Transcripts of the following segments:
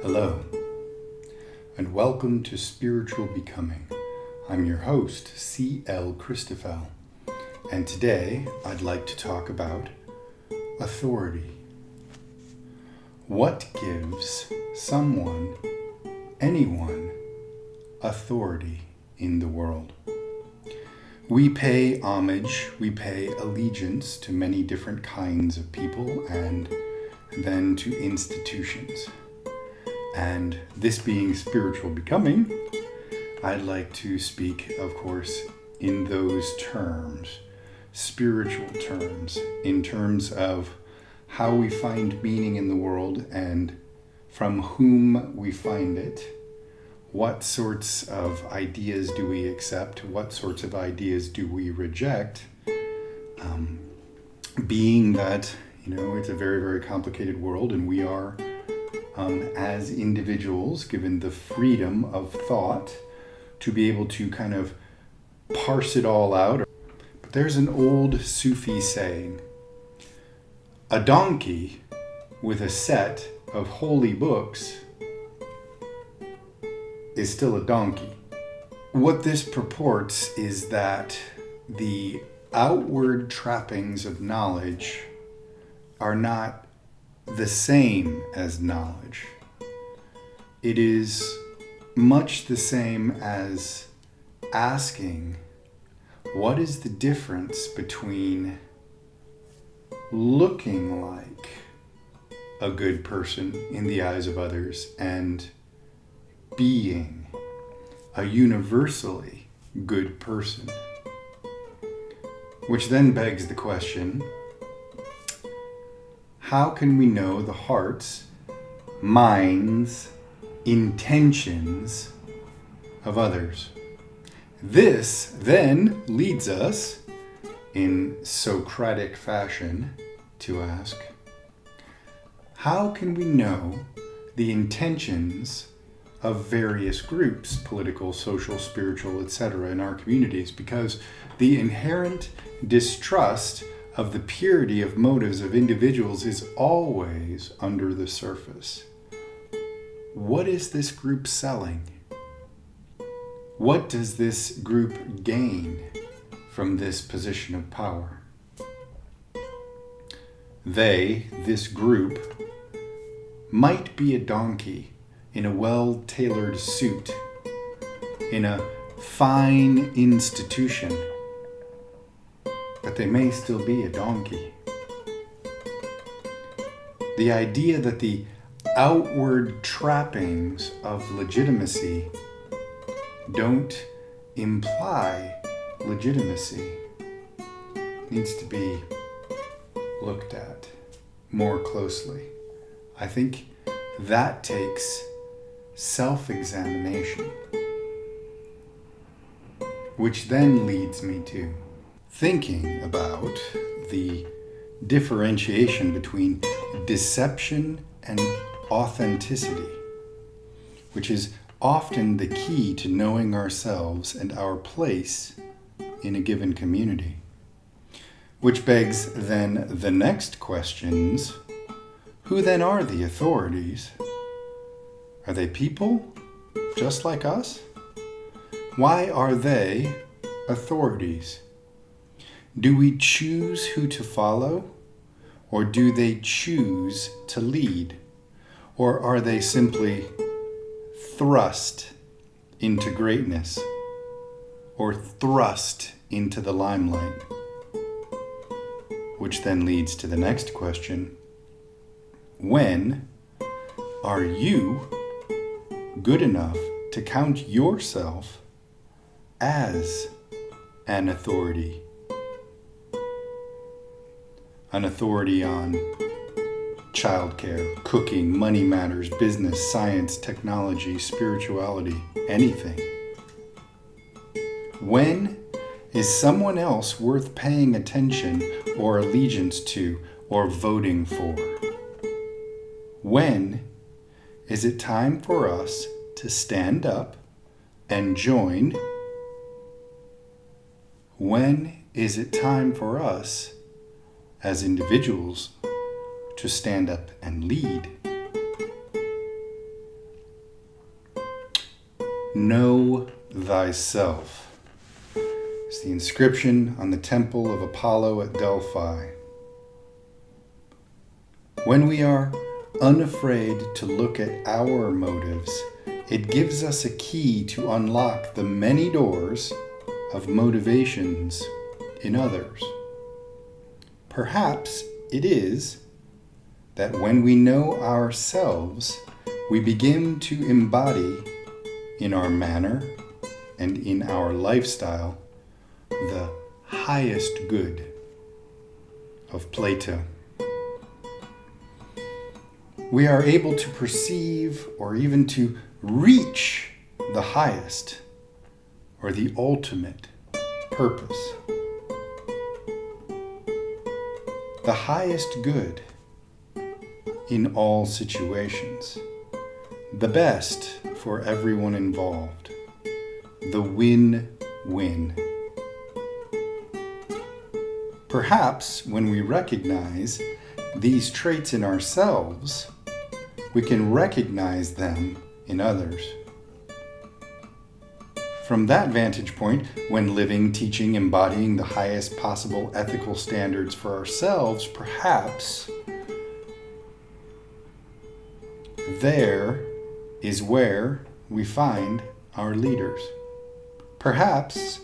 Hello, and welcome to Spiritual Becoming. I'm your host, C.L. Christoffel, and today I'd like to talk about authority. What gives someone, anyone, authority in the world? We pay homage, we pay allegiance to many different kinds of people and then to institutions. And this being spiritual becoming, I'd like to speak, of course, in those terms, spiritual terms, in terms of how we find meaning in the world and from whom we find it. What sorts of ideas do we accept? What sorts of ideas do we reject? Being that, it's a very, very complicated world, and we are, as individuals, given the freedom of thought to be able to kind of parse it all out. But there's an old Sufi saying, a donkey with a set of holy books is still a donkey. What this purports is that the outward trappings of knowledge are not the same as knowledge. It is much the same as asking, what is the difference between looking like a good person in the eyes of others and being a universally good person? Which then begs the question, how can we know the hearts, minds, intentions of others? This then leads us, in Socratic fashion, to ask, how can we know the intentions of various groups, political, social, spiritual, etc., in our communities? Because the inherent distrust of the purity of motives of individuals is always under the surface. What is this group selling? What does this group gain from this position of power? They, this group, might be a donkey in a well-tailored suit, in a fine institution, but they may still be a donkey. The idea that the outward trappings of legitimacy don't imply legitimacy needs to be looked at more closely. I think that takes self-examination, which then leads me to thinking about the differentiation between deception and authenticity, which is often the key to knowing ourselves and our place in a given community. Which begs then the next questions: who then are the authorities? Are they people just like us? Why are they authorities? Do we choose who to follow, or do they choose to lead? Or are they simply thrust into greatness, or thrust into the limelight? Which then leads to the next question: when are you good enough to count yourself as an authority? An authority on childcare, cooking, money matters, business, science, technology, spirituality, anything. When is someone else worth paying attention or allegiance to or voting for? When is it time for us to stand up and join? When is it time for us as individuals to stand up and lead? Know thyself. It's the inscription on the temple of Apollo at Delphi. When we are unafraid to look at our motives, it gives us a key to unlock the many doors of motivations in others. Perhaps it is that when we know ourselves, we begin to embody in our manner and in our lifestyle the highest good of Plato. We are able to perceive or even to reach the highest or the ultimate purpose. The highest good in all situations. The best for everyone involved. The win-win. Perhaps when we recognize these traits in ourselves, we can recognize them in others. From that vantage point, when living, teaching, embodying the highest possible ethical standards for ourselves, perhaps there is where we find our leaders. Perhaps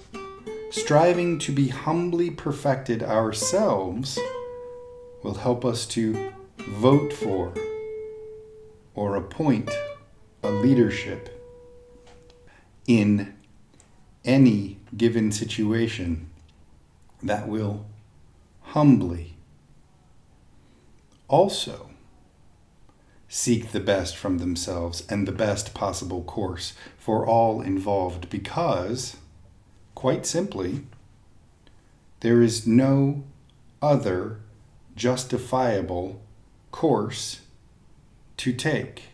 striving to be humbly perfected ourselves will help us to vote for or appoint a leadership in any given situation that will humbly also seek the best from themselves and the best possible course for all involved, because, quite simply, there is no other justifiable course to take.